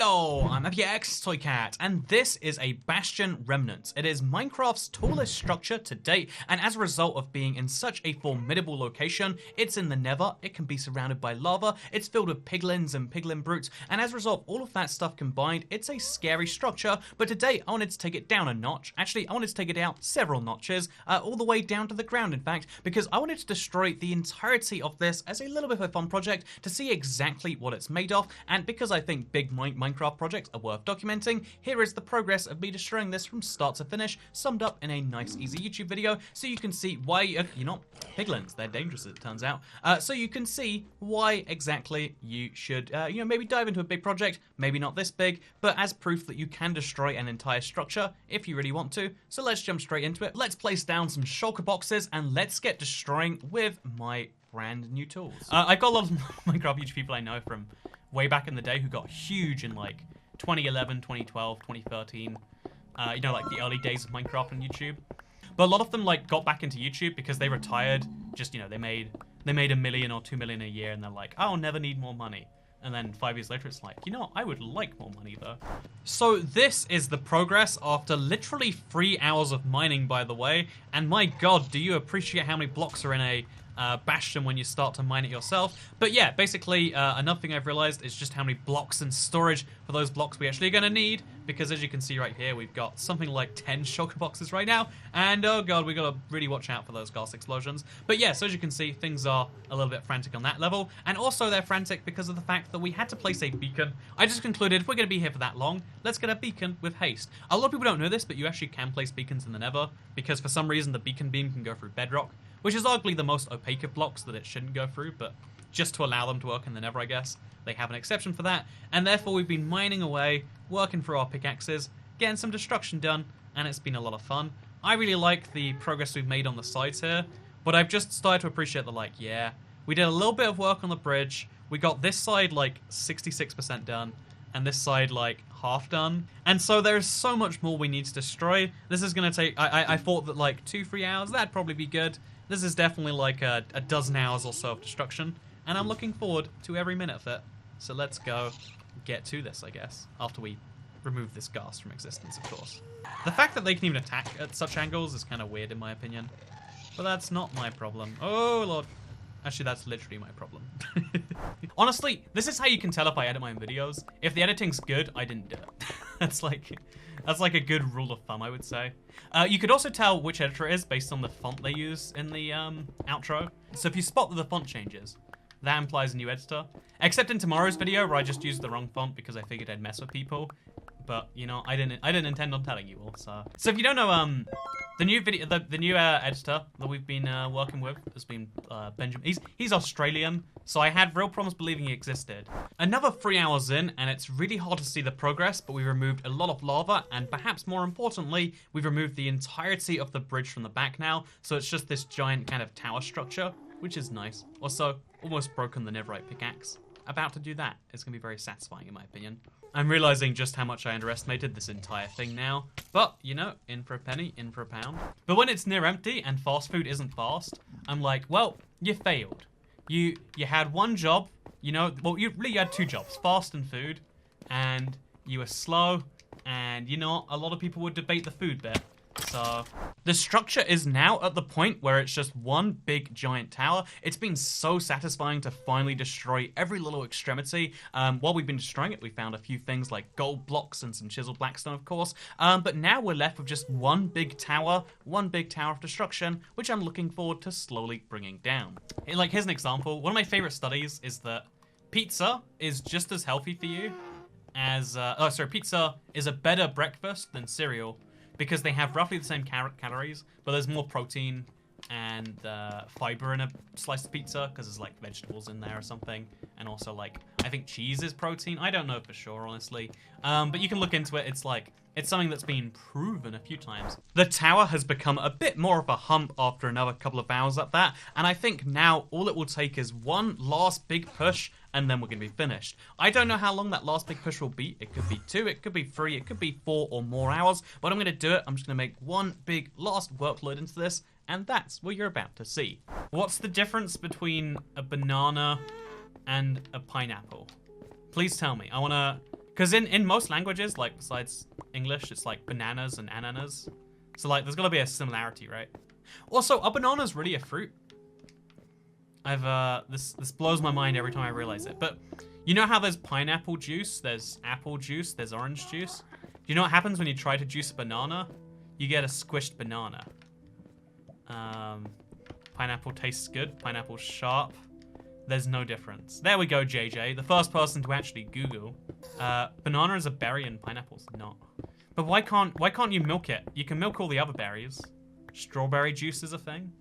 Hello, I'm FX Toy Cat, and this is a Bastion remnant. It is Minecraft's tallest structure to date, and as a result of being in such a formidable location, it's in the Nether, it can be surrounded by lava, it's filled with piglins and piglin brutes, and as a result of all of that stuff combined, it's a scary structure. But today, I wanted to take it down a notch. Actually, I wanted to take it down several notches, all the way down to the ground, in fact, because I wanted to destroy the entirety of this as a little bit of a fun project to see exactly what it's made of, and because I think big Minecraft projects are worth documenting, here is the progress of me destroying this from start to finish, summed up in a nice easy YouTube video, so you can see why, you're not piglins, they're dangerous as it turns out, so you can see why exactly you should, maybe dive into a big project, maybe not this big, but as proof that you can destroy an entire structure if you really want to. So let's jump straight into it. Let's place down some shulker boxes and let's get destroying with my brand new tools. I've got a lot of Minecraft YouTube people I know from way back in the day who got huge in like 2011, 2012, 2013, like the early days of Minecraft on YouTube. But a lot of them like got back into YouTube because they retired, just, they made $1 million or $2 million a year and they're like, I'll never need more money. And then 5 years later, it's like, I would like more money though. So this is the progress after literally 3 hours of mining, by the way. And my God, do you appreciate how many blocks are in a Bastion when you start to mine it yourself? But yeah, basically, another thing I've realized is just how many blocks and storage for those blocks we actually are going to need. Because as you can see right here, we've got something like 10 shulker boxes right now. And oh God, we got to really watch out for those gas explosions. But yeah, so as you can see, things are a little bit frantic on that level. And also they're frantic because of the fact that we had to place a beacon. I just concluded if we're going to be here for that long, let's get a beacon with haste. A lot of people don't know this, but you actually can place beacons in the Nether. Because for some reason, the beacon beam can go through Bedrock, which is arguably the most opaque of blocks that it shouldn't go through, but just to allow them to work in the Nether, I guess. They have an exception for that, and therefore we've been mining away, working through our pickaxes, getting some destruction done, and it's been a lot of fun. I really like the progress we've made on the sides here, but I've just started to appreciate that, yeah, we did a little bit of work on the bridge, we got this side, 66% done, and this side, half done. And so there's so much more we need to destroy. This is going to take, I thought that, 2-3 hours, that'd probably be good. This is definitely, a dozen hours or so of destruction, and I'm looking forward to every minute of it. So let's go get to this, I guess, after we remove this gas from existence, of course. The fact that they can even attack at such angles is kind of weird, in my opinion. But that's not my problem. Oh, Lord. Actually, that's literally my problem. Honestly, this is how you can tell if I edit my own videos. If the editing's good, I didn't do it. That's like a good rule of thumb, I would say. You could also tell which editor it is based on the font they use in the outro. So if you spot that the font changes, that implies a new editor. Except in tomorrow's video where I just used the wrong font because I figured I'd mess with people. But I didn't intend on telling you all. So if you don't know, the new editor that we've been working with has been Benjamin. He's Australian, so I had real problems believing he existed. Another 3 hours in, and it's really hard to see the progress, but we removed a lot of lava, and perhaps more importantly, we've removed the entirety of the bridge from the back now, so it's just this giant kind of tower structure, which is nice. Also, almost broken the netherite pickaxe. About to do that. It's going to be very satisfying in my opinion. I'm realizing just how much I underestimated this entire thing now. But, in for a penny, in for a pound. But when it's near empty and fast food isn't fast, I'm like, well, you failed. You had one job, well, you had 2 jobs, fast and food, and you were slow, and, a lot of people would debate the food bit. So the structure is now at the point where it's just one big giant tower. It's been so satisfying to finally destroy every little extremity. While we've been destroying it, we found a few things like gold blocks and some chiseled blackstone, of course. But now we're left with just one big tower of destruction, which I'm looking forward to slowly bringing down. Here's an example. One of my favorite studies is that pizza is just as healthy for you as, pizza is a better breakfast than cereal, because they have roughly the same calories, but there's more protein and fiber in a slice of pizza because there's vegetables in there or something. And also I think cheese is protein. I don't know for sure, honestly. But you can look into it. It's something that's been proven a few times. The tower has become a bit more of a hump after another couple of hours at that. And I think now all it will take is one last big push and then we're going to be finished. I don't know how long that last big push will be. It could be 2, it could be 3, it could be 4 or more hours. But I'm going to do it. I'm just going to make one big last workload into this. And that's what you're about to see. What's the difference between a banana and a pineapple? Please tell me. I want to Because in most languages, like besides English, it's like bananas and ananas. So like there's gotta be a similarity, right? Also, are bananas really a fruit? This blows my mind every time I realize it. But you know how there's pineapple juice, there's apple juice, there's orange juice? Do you know what happens when you try to juice a banana? You get a squished banana. Pineapple tastes good, pineapple's sharp. There's no difference. There we go, JJ, the first person to actually Google. Banana is a berry and pineapple's not. But why can't you milk it? You can milk all the other berries. Strawberry juice is a thing.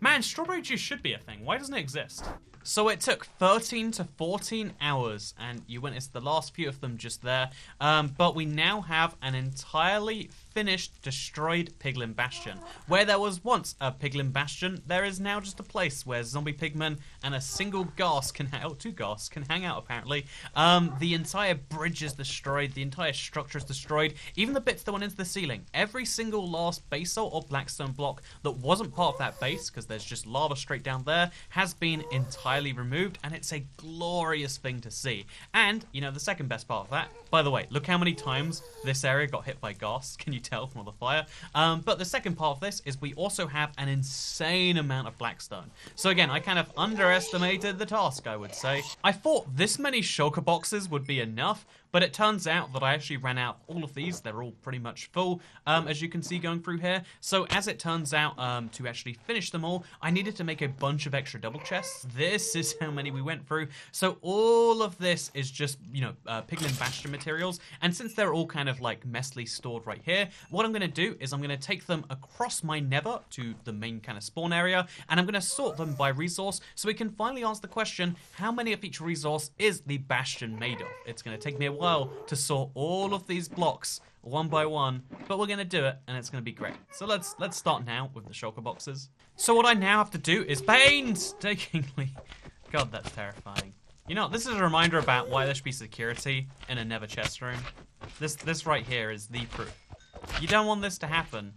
Man, strawberry juice should be a thing. Why doesn't it exist? So it took 13 to 14 hours, and you witnessed the last few of them just there. But we now have an entirely finished, destroyed Piglin Bastion. Where there was once a Piglin Bastion, there is now just a place where zombie pigmen and a single ghast can two ghasts can hang out, apparently. The entire bridge is destroyed, the entire structure is destroyed, even the bits that went into the ceiling. Every single last basalt or blackstone block that wasn't part of that base, because there's just lava straight down there, has been entirely removed, and it's a glorious thing to see. And, you know, the second best part of that, by the way, look how many times this area got hit by ghasts. Can you tell from all the fire? But the second part of this is we also have an insane amount of blackstone. So again, I kind of underestimated the task, I would say. I thought this many shulker boxes would be enough, but it turns out that I actually ran out all of these. They're all pretty much full, as you can see going through here. So as it turns out, to actually finish them all, I needed to make a bunch of extra double chests. This is how many we went through. So all of this is just, you know, Piglin Bastion materials. And since they're all kind of like messily stored right here, what I'm going to do is I'm going to take them across my nether to the main kind of spawn area, and I'm going to sort them by resource so we can finally answer the question, how many of each resource is the Bastion made of? It's going to take me a while to sort all of these blocks one by one, but we're going to do it, and it's going to be great. So let's start now with the shulker boxes. So what I now have to do is painstakingly... God, that's terrifying. You know, this is a reminder about why there should be security in a nether chest room. This right here is the proof. You don't want this to happen.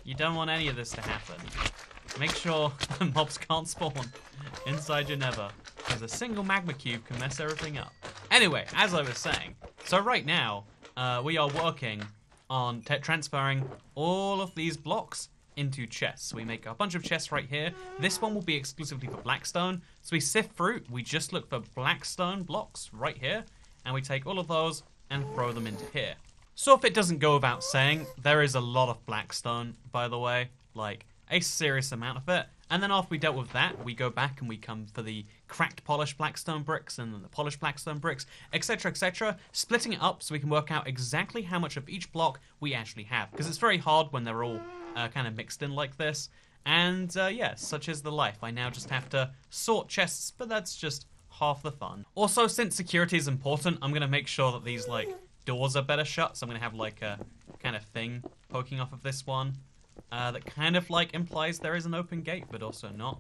You don't want any of this to happen. Make sure the mobs can't spawn inside your nether, because a single magma cube can mess everything up. Anyway, as I was saying, so right now, we are working on transferring all of these blocks into chests. We make a bunch of chests right here. This one will be exclusively for blackstone. So we sift through, we just look for blackstone blocks right here, and we take all of those and throw them into here. So if it doesn't go without saying, there is a lot of blackstone, by the way, like a serious amount of it. And then after we dealt with that, we go back and we come for the cracked polished blackstone bricks and then the polished blackstone bricks, etc., splitting it up so we can work out exactly how much of each block we actually have. Because it's very hard when they're all kind of mixed in like this. And yeah, such is the life. I now just have to sort chests, but that's just half the fun. Also, since security is important, I'm going to make sure that these like doors are better shut. So I'm going to have like a kind of thing poking off of this one. That kind of like implies there is an open gate, but also not.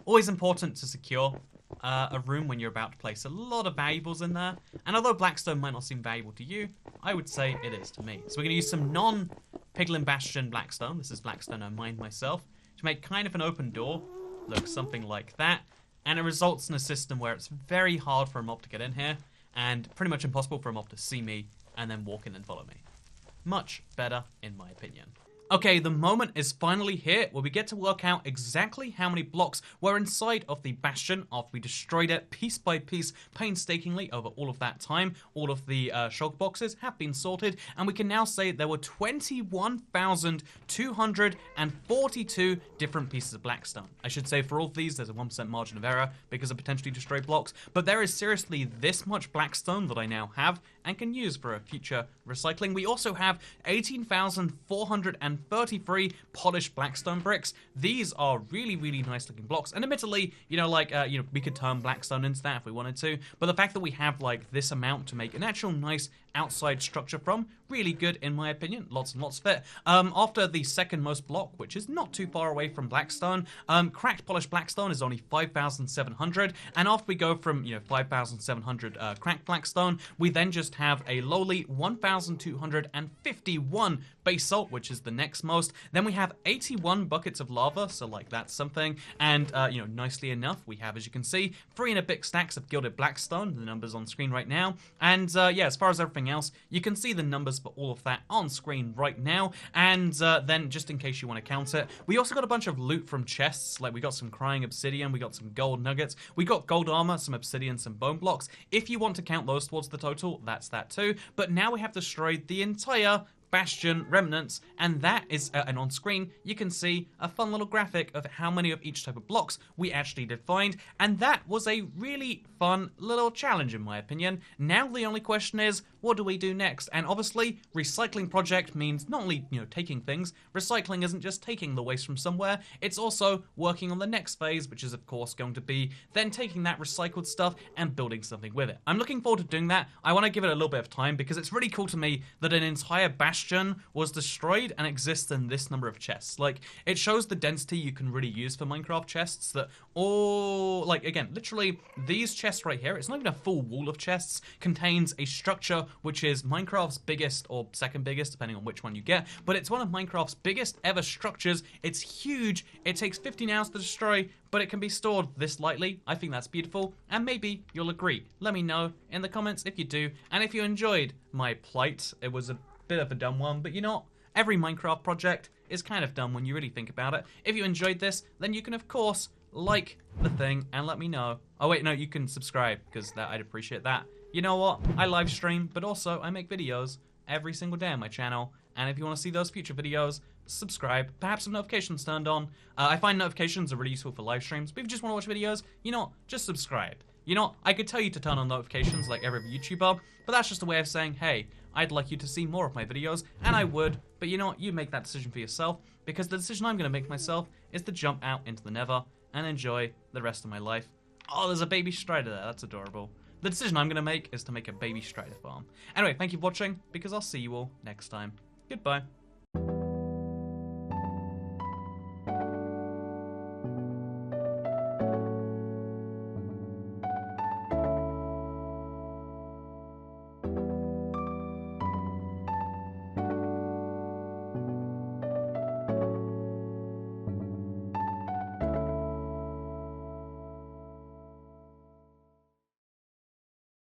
Always important to secure a room when you're about to place a lot of valuables in there. And although blackstone might not seem valuable to you, I would say it is to me. So we're going to use some non-Piglin Bastion blackstone. This is blackstone I mined myself. To make kind of an open door. Look, something like that. And it results in a system where it's very hard for a mob to get in here. And pretty much impossible for a mob to see me and then walk in and follow me. Much better, in my opinion. Okay, the moment is finally here where we get to work out exactly how many blocks were inside of the Bastion after we destroyed it piece by piece, painstakingly over all of that time. All of the shulker boxes have been sorted, and we can now say there were 21,242 different pieces of blackstone. I should say for all of these, there's a 1% margin of error because of potentially destroyed blocks, but there is seriously this much blackstone that I now have and can use for a future recycling. We also have 18,433 polished blackstone bricks. These are really, really nice looking blocks. And admittedly, you know, like, we could turn blackstone into that if we wanted to. But the fact that we have like this amount to make an actual nice outside structure from really good in my opinion. Lots and lots of it. After the second most block, which is not too far away from blackstone, cracked polished blackstone is only 5,700, and after we go from 5,700 cracked blackstone, we then just have a lowly 1,251 basalt, which is the next most. Then we have 81 buckets of lava, so like that's something. And nicely enough, we have, as you can see, 3 and a bit stacks of gilded blackstone. The numbers on screen right now. And yeah, as far as everything else, you can see the numbers for all of that on screen right now. And then, just in case you want to count it, we also got a bunch of loot from chests. Like we got some crying obsidian, we got some gold nuggets, we got gold armor, some obsidian, some bone blocks. If you want to count those towards the total, that's that too. But now we have destroyed the entire Bastion remnants, and that is, and on screen you can see a fun little graphic of how many of each type of blocks we actually did find, and that was a really fun little challenge in my opinion. Now the only question is, what do we do next? And obviously, recycling project means not only, taking things. Recycling isn't just taking the waste from somewhere, it's also working on the next phase, which is of course going to be then taking that recycled stuff and building something with it. I'm looking forward to doing that. I want to give it a little bit of time because it's really cool to me that an entire Bastion was destroyed and exists in this number of chests. Like, it shows the density you can really use for Minecraft chests that all, like, again, literally these chests right here, it's not even a full wall of chests, contains a structure which is Minecraft's biggest or second biggest, depending on which one you get, but it's one of Minecraft's biggest ever structures. It's huge. It takes 15 hours to destroy, but it can be stored this lightly. I think that's beautiful, and maybe you'll agree. Let me know in the comments if you do, and if you enjoyed my plight. It was a bit of a dumb one, but every Minecraft project is kind of dumb when you really think about it. If you enjoyed this, then you can of course like the thing and let me know. Oh wait, no, you can subscribe, because I'd appreciate that. You know what? I live stream, but also I make videos every single day on my channel, and if you want to see those future videos, subscribe, perhaps some notifications turned on. I find notifications are really useful for live streams, but if you just want to watch videos, just subscribe. I could tell you to turn on notifications like every YouTuber, but that's just a way of saying, hey, I'd like you to see more of my videos, and I would, but you make that decision for yourself, because the decision I'm going to make myself is to jump out into the nether and enjoy the rest of my life. Oh, there's a baby strider there, that's adorable. The decision I'm going to make is to make a baby strider farm. Anyway, thank you for watching, because I'll see you all next time. Goodbye.